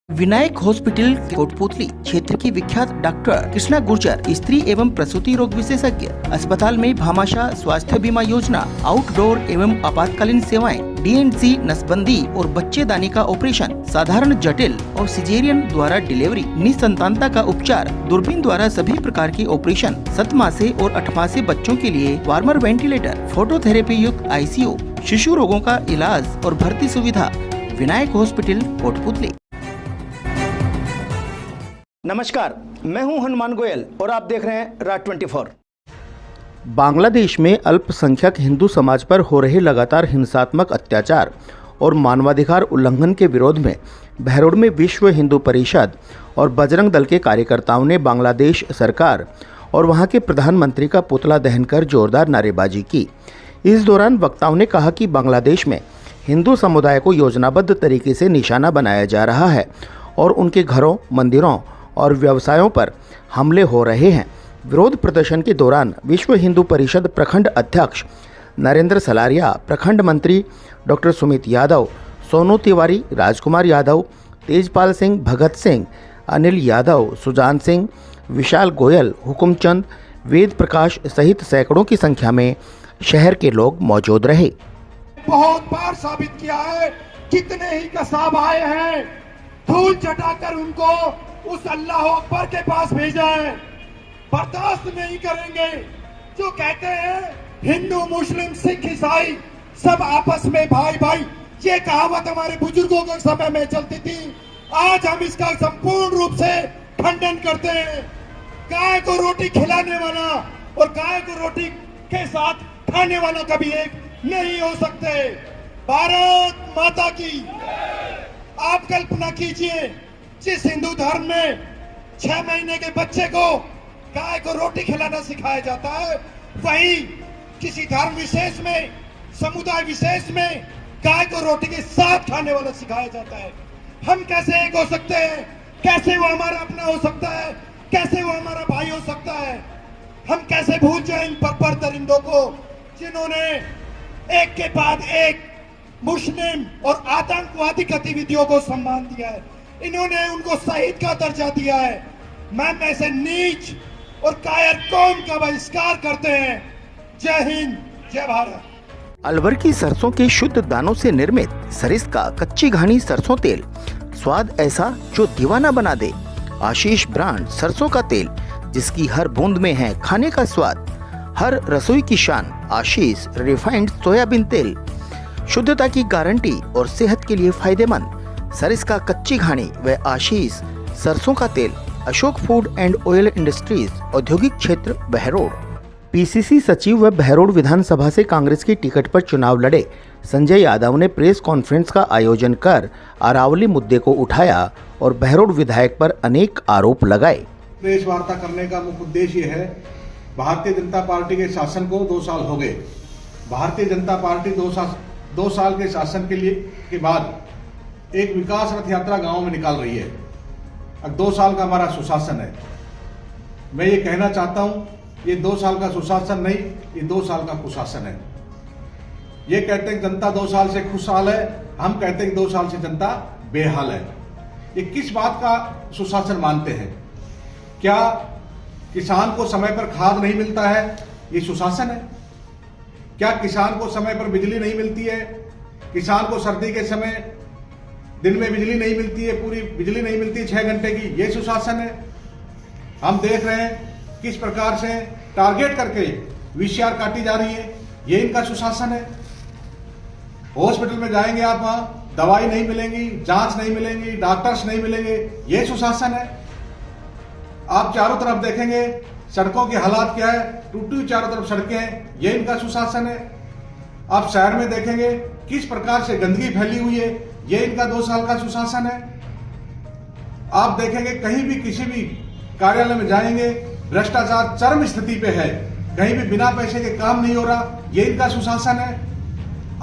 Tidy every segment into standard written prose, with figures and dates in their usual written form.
Vinayak hospital Kotputli क्षेत्र की विख्यात डॉक्टर कृष्णा गुर्जर स्त्री एवं प्रसूति रोग विशेषज्ञ अस्पताल में भामाशाह स्वास्थ्य बीमा योजना, आउटडोर एवं आपातकालीन सेवाएं, DNC नसबंदी और बच्चेदानी का ऑपरेशन, साधारण जटिल और सिजेरियन द्वारा डिलीवरी, निसंतानता का उपचार, दूरबीन द्वारा सभी प्रकार के ऑपरेशन, 7 मासे और 8 मासे बच्चों के लिए वार्मर वेंटिलेटर, फोटोथेरेपी युक्त ICU, शिशु रोगों का इलाज और भर्ती सुविधा। विनायक हॉस्पिटल कोटपुतली। नमस्कार, मैं हूं हनुमान गोयल और आप देख रहे हैं राज 24। बांग्लादेश में अल्पसंख्यक हिंदू समाज पर हो रहे लगातार हिंसात्मक अत्याचार और मानवाधिकार उल्लंघन के विरोध में बहरोड में विश्व हिंदू परिषद और बजरंग दल के कार्यकर्ताओं ने बांग्लादेश सरकार और वहां के प्रधानमंत्री का पुतला दहन कर जोरदार नारेबाजी की। इस दौरान वक्ताओं ने कहा कि बांग्लादेश में हिंदू समुदाय को योजनाबद्ध तरीके से निशाना बनाया जा रहा है और उनके घरों, मंदिरों और व्यवसायों पर हमले हो रहे हैं। विरोध प्रदर्शन के दौरान विश्व हिंदू परिषद प्रखंड अध्यक्ष नरेंद्र सलारिया, प्रखंड मंत्री डॉक्टर सुमित यादव, सोनू तिवारी, राजकुमार यादव, तेजपाल सिंह, भगत सिंह, अनिल यादव, सुजान सिंह, विशाल गोयल, हुकुमचंद, वेद प्रकाश सहित सैकड़ों की संख्या में शहर के लोग मौजूद रहे। बहुत बार साबित किया है, कितने ही कसाब आए हैं, धूल चटाकर उनको उस अल्लाह अकबर के पास भेजा है। बर्दाश्त नहीं करेंगे। जो कहते हैं हिंदू, मुस्लिम, सिख, ईसाई सब आपस में भाई भाई, ये कहावत हमारे बुजुर्गों के समय में चलती थी। आज हम इसका संपूर्ण रूप से खंडन करते हैं। गाय को रोटी खिलाने वाला और गाय को रोटी के साथ खाने वाला कभी एक नहीं हो सकते। भारत माता की। आप कल्पना कीजिए, जिस हिंदू धर्म में 6 महीने के बच्चे को गाय को रोटी खिलाना सिखाया जाता है, वहीं किसी धर्म विशेष में, समुदाय विशेष में गाय को रोटी के साथ खाने वाला सिखाया जाता है। हम कैसे एक हो सकते हैं? कैसे वो हमारा अपना हो सकता है? कैसे वो हमारा भाई हो सकता है? हम कैसे भूल जाए इन पर दरिंदों को, जिन्होंने एक के बाद एक मुस्लिम और आतंकवादी गतिविधियों को सम्मान दिया है। इन्होंने उनको शहीद का दर्जा दिया है। मैम ऐसे नीच और कायर कौम का बहिष्कार करते हैं। जय हिंद, जय भारत। अलवर की सरसों के शुद्ध दानों से निर्मित सरिस्का कच्ची घानी सरसों तेल, स्वाद ऐसा जो दीवाना बना दे। आशीष ब्रांड सरसों का तेल, जिसकी हर बूंद में है खाने का स्वाद। हर रसोई की शान आशीष रिफाइंड सोयाबीन तेल, शुद्धता की गारंटी और सेहत के लिए फायदेमंद। सरिस्का कच्ची घानी व आशीष सरसों का तेल। Ashok food and oil industries, औद्योगिक क्षेत्र, बहरोड। PCC सचिव व बहरोड विधानसभा से कांग्रेस की टिकट पर चुनाव लड़े संजय यादव ने प्रेस कॉन्फ्रेंस का आयोजन कर अरावली मुद्दे को उठाया और बहरोड विधायक पर अनेक आरोप लगाए। प्रेस वार्ता करने का मुख्य उद्देश्य ये है, भारतीय जनता पार्टी के शासन को 2 साल हो गए। भारतीय जनता पार्टी 2 साल के शासन के बाद एक विकास रथ यात्रा गांव में निकाल रही है। अब 2 साल का हमारा सुशासन है। मैं ये कहना चाहता हूं, ये 2 साल का सुशासन नहीं, ये 2 साल का कुशासन है। ये कहते हैं जनता 2 साल से खुशहाल है, हम कहते हैं 2 साल से जनता बेहाल है। ये किस बात का सुशासन मानते हैं? क्या किसान को समय पर खाद नहीं मिलता है, ये सुशासन है? क्या किसान को समय पर बिजली नहीं मिलती है? किसान को सर्दी के समय दिन में बिजली नहीं मिलती है, पूरी बिजली नहीं मिलती है 6 घंटे की, ये सुशासन है? हम देख रहे हैं किस प्रकार से टारगेट करके VCR काटी जा रही है, ये इनका सुशासन है। हॉस्पिटल में जाएंगे आप, वहां दवाई नहीं मिलेंगी, जांच नहीं मिलेंगी, डॉक्टर्स नहीं मिलेंगे, ये सुशासन है। आप चारों तरफ देखेंगे सड़कों के हालात क्या है, टूटी चारों तरफ सड़कें हैं, ये इनका सुशासन है। आप शहर में देखेंगे किस प्रकार से गंदगी फैली हुई है, ये इनका 2 साल का सुशासन है। आप देखेंगे कहीं भी किसी भी कार्यालय में जाएंगे, भ्रष्टाचार चरम स्थिति पे है, कहीं भी बिना पैसे के काम नहीं हो रहा, ये इनका सुशासन है।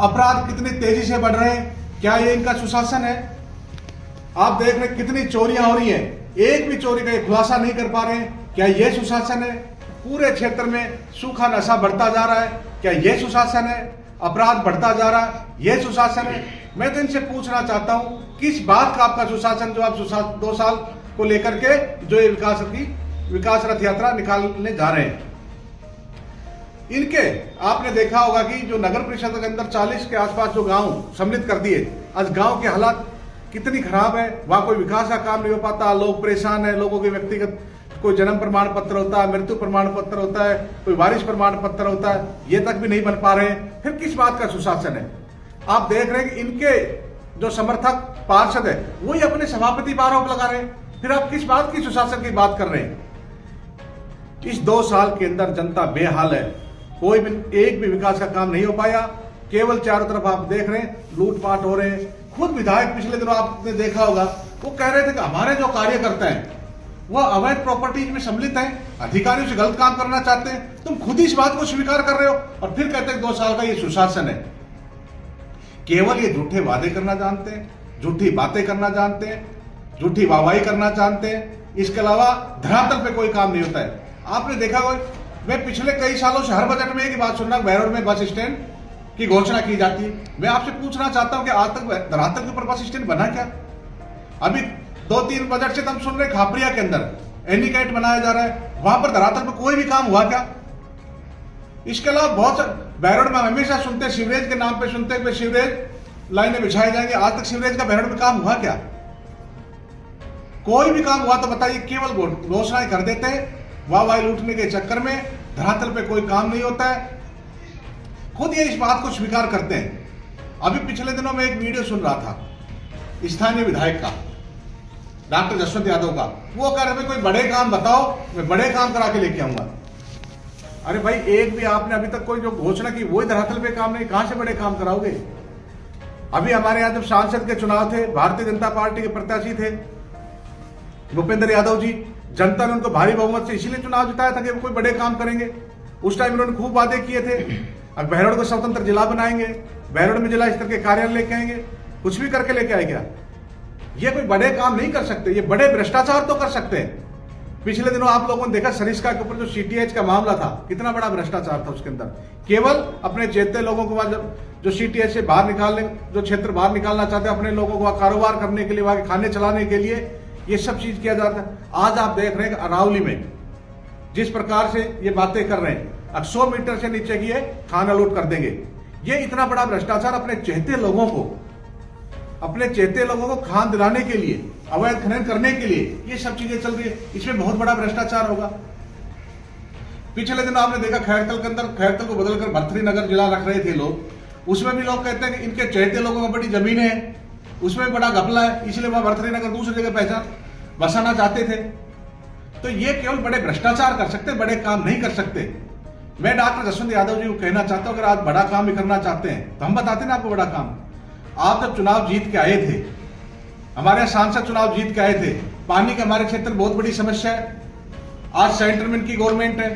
अपराध कितनी तेजी से बढ़ रहे हैं, क्या ये इनका सुशासन है? आप देख रहे कितनी चोरियां हो रही हैं, एक भी चोरी का खुलासा नहीं कर पा रहे हैं, क्या ये सुशासन है? पूरे क्षेत्र में सूखा नशा बढ़ता जा रहा है, क्या ये सुशासन है? अपराध बढ़ता जा रहा, ये सुशासन है? मैं तो इनसे पूछना चाहता हूं किस बात का आपका सुशासन जो आप 2 साल को लेकर के जो ये विकास रथ यात्रा निकालने जा रहे हैं। इनके आपने देखा होगा कि जो नगर परिषद के अंदर 40 के आसपास जो गांव सम्मिलित कर दिए, आज गांव के हालात कितनी खराब है, वहां कोई विकास का काम नहीं हो पाता, लोग परेशान है, लोगों के व्यक्तिगत कोई जन्म प्रमाण पत्र होता है, मृत्यु प्रमाण पत्र होता है, कोई वारिस प्रमाण पत्र होता है, ये तक भी नहीं बन पा रहे हैं। फिर किस बात का सुशासन है? आप देख रहे हैं कि इनके जो समर्थक पार्षद है वही अपने सभापति पर आरोप लगा रहे हैं, फिर आप किस बात की सुशासन की बात कर रहे हैं? इस 2 साल के अंदर जनता बेहाल है, कोई भी एक भी विकास का काम नहीं हो पाया, केवल चारों तरफ आप देख रहे हैं लूटपाट हो रहे हैं। खुद विधायक पिछले दिनों आपने देखा होगा, वो कह रहे थे कि हमारे जो कार्यकर्ता हैं वह अवैध प्रॉपर्टीज में सम्मिलित हैं, अधिकारियों से गलत काम करना चाहते हैं। तुम खुद इस बात को स्वीकार कर रहे हो और फिर कहते हैं 2 साल का ये सुशासन है। केवल ये झूठे वादे करना जानते हैं, झूठी बातें करना जानते हैं, झूठी वाहवाही करना जानते हैं, इसके अलावा धरातल पे कोई काम नहीं होता है। आपने देखा होगा, मैं पिछले कई सालों से हर बजट में एक बात सुन रहा हूं, बहरोड में बस स्टैंड की घोषणा की जाती है। मैं आपसे पूछना चाहता हूं कि आज तक धरातल के ऊपर बस स्टैंड बना क्या? अभी 2-3 बजट से हम सुन रहे खापरिया के अंदर एनिकैट बनाया जा रहा है, वहां पर धरातल पर कोई भी काम हुआ क्या? इसके अलावा बहुत बहरोड में हमेशा सुनते हैं सीवरेज के नाम पे, सुनते हैं सीवरेज लाइनें बिछाई जाएंगे, आज तक सीवरेज का बहरोड में काम हुआ क्या? कोई भी काम हुआ तो बताइए? केवल घोषणाएं कर देते हैं, वाह लूटने के चक्कर में धरातल पे कोई काम नहीं होता है। खुद ये इस बात को स्वीकार करते हैं। अभी पिछले दिनों में एक वीडियो सुन रहा था स्थानीय विधायक का, डॉक्टर जसवंत यादव का, वो कह रहे थे कोई बड़े काम बताओ, मैं बड़े काम करा के लेके आऊंगा। अरे भाई, एक भी आपने अभी तक कोई जो घोषणा की वही धरातल पे काम नहीं, कहां से बड़े काम कराओगे? अभी हमारे यहां जब सांसद के चुनाव थे, भारतीय जनता पार्टी के प्रत्याशी थे भूपेंद्र यादव जी, जनता ने उनको भारी बहुमत से इसीलिए चुनाव जिताया था कि वो कोई बड़े काम करेंगे। उस टाइम उन्होंने खूब वादे किए थे, अब बहरोड को स्वतंत्र जिला बनाएंगे, बहरोड में जिला स्तर के कार्यालय लेके आएंगे, कुछ भी करके लेके आए क्या? ये कोई बड़े काम नहीं कर सकते, ये बड़े भ्रष्टाचार तो कर सकते हैं। पिछले दिनों आप लोगों ने देखा सरिस्का के ऊपर जो सीटीएच का मामला था, कितना बड़ा भ्रष्टाचार था उसके अंदर। केवल अपने चेते लोगों को जो सीटीएच से बाहर निकालने, जो क्षेत्र बाहर निकालना चाहते हैं, अपने लोगों को कारोबार करने के लिए, वहां के खाने चलाने के लिए, ये सब चीज किया जाता है। आज आप देख रहे हैं अरावली में जिस प्रकार से ये बातें कर रहे हैं, अब 100 मीटर से नीचे की खाना लूट कर देंगे। ये इतना बड़ा भ्रष्टाचार अपने चहेते लोगों को खान दिलाने के लिए, अवैध खनन करने के लिए ये सब चीजें चल रही है। इसमें बहुत बड़ा भ्रष्टाचार होगा। पिछले दिन आपने देखा खैरतल के अंदर, खैरतल को बदलकर भर्तरी नगर जिला रख रहे थे लोग, उसमें भी लोग कहते हैं कि इनके चहेते लोगों को बड़ी जमीनें हैं, उसमें बड़ा घपला है, इसलिए वहां भर्तरी नगर दूसरी जगह पहचान बसाना चाहते थे। तो ये केवल बड़े भ्रष्टाचार कर सकते, बड़े काम नहीं कर सकते। मैं डॉक्टर जसवंत यादव जी को कहना चाहता हूं, अगर आप बड़ा काम भी करना चाहते हैं तो हम बताते ना आपको बड़ा काम। आप जब चुनाव जीत के आए थे, हमारे सांसद चुनाव जीत के आए थे, पानी की हमारे क्षेत्र में बहुत बड़ी समस्या है। आज सेंटर में इनकी गवर्नमेंट है,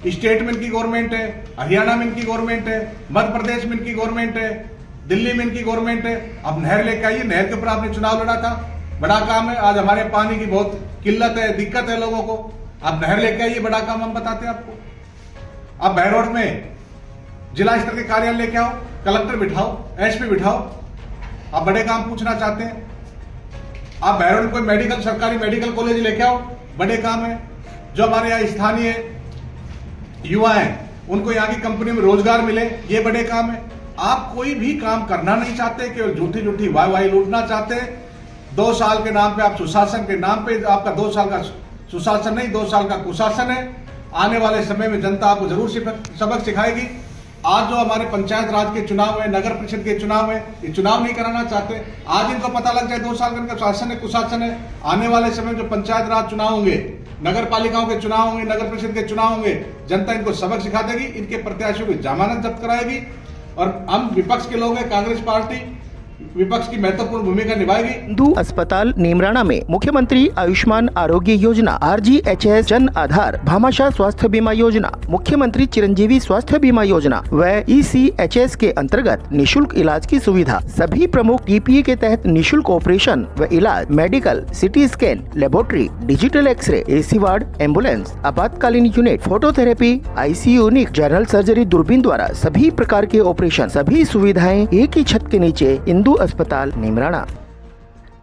स्टेट में इनकी गवर्नमेंट है, हरियाणा में इनकी गवर्नमेंट है, मध्य प्रदेश में इनकी गवर्नमेंट है, दिल्ली में इनकी गवर्नमेंट है। अब नहर लेके आइए, नहर के ऊपर आपने चुनाव लड़ा था, बड़ा काम है। आज हमारे पानी की बहुत किल्लत है, दिक्कत है लोगों को, आप नहर लेके आइए, बड़ा काम हम बताते हैं आपको। अब बहरोड में जिला स्तर के कार्यालय लेके आओ, कलेक्टर बिठाओ, एसपी बिठाओ, आप बड़े काम पूछना चाहते हैं। आप बहरोड में कोई मेडिकल, सरकारी मेडिकल कॉलेज लेके आओ, बड़े काम है। जो हमारे यहाँ स्थानीय युवा हैं उनको यहाँ की कंपनी में रोजगार मिले, ये बड़े काम है। आप कोई भी काम करना नहीं चाहते, केवल झूठी झूठी वाई लूटना चाहते हैं। 2 साल के नाम पे, आप सुशासन के नाम पे, आपका 2 साल का सुशासन नहीं, 2 साल का कुशासन है। आने वाले समय में जनता आपको जरूर सबक सिखाएगी। आज जो हमारे पंचायत राज के चुनाव है, नगर परिषद के चुनाव है, ये चुनाव नहीं कराना चाहते। आज इनको पता लग जाए 2 साल का इनका शासन है, कुशासन है। आने वाले समय में जो पंचायत राज चुनाव होंगे, नगर पालिकाओं के चुनाव होंगे, नगर परिषद के चुनाव होंगे, जनता इनको सबक सिखा देगी, इनके प्रत्याशियों की जमानत जब्त कराएगी। और हम विपक्ष के लोग हैं, कांग्रेस पार्टी विपक्ष की महत्वपूर्ण भूमिका निभाएगी। हिंदू अस्पताल नीमराणा में मुख्यमंत्री आयुष्मान आरोग्य योजना, RGHS जन आधार, भामाशाह स्वास्थ्य बीमा योजना, मुख्यमंत्री चिरंजीवी स्वास्थ्य बीमा योजना व ECHS के अंतर्गत निशुल्क इलाज की सुविधा। सभी प्रमुख TPA के तहत निशुल्क ऑपरेशन व इलाज, medical, CT scan, laboratory, digital X-ray, AC ward, ambulance, आपातकालीन unit, phototherapy, ICU unit, general surgery, दूरबीन द्वारा सभी प्रकार के ऑपरेशन, सभी सुविधाएं एक ही छत के नीचे। हिंदू अस्पताल नीमराणा।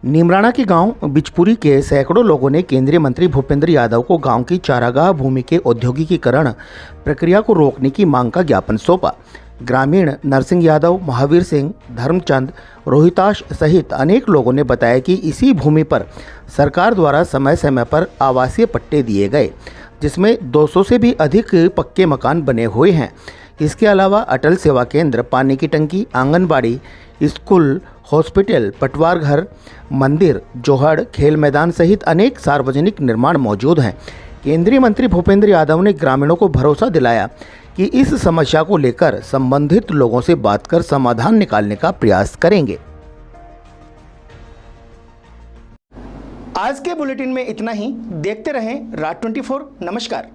नीमराणा के गांव बिचपुरी के सैकड़ों लोगों ने केंद्रीय मंत्री भूपेंद्र यादव को गांव की चारागाह भूमि के औद्योगिकीकरण प्रक्रिया को रोकने की मांग का ज्ञापन सौंपा। ग्रामीण नरसिंह यादव, महावीर सिंह, धर्मचंद, रोहिताश सहित अनेक लोगों ने बताया कि इसी भूमि पर सरकार द्वारा समय समय पर आवासीय पट्टे दिए गए, जिसमें 200 से भी अधिक पक्के मकान बने हुए हैं। इसके अलावा अटल सेवा केंद्र, पानी की टंकी, आंगनबाड़ी, स्कूल, हॉस्पिटल, पटवार घर, मंदिर, जोहड़, खेल मैदान सहित अनेक सार्वजनिक निर्माण मौजूद हैं। केंद्रीय मंत्री भूपेंद्र यादव ने ग्रामीणों को भरोसा दिलाया कि इस समस्या को लेकर संबंधित लोगों से बात कर समाधान निकालने का प्रयास करेंगे। आज के बुलेटिन में इतना ही। देखते रहें राज 24। नमस्कार।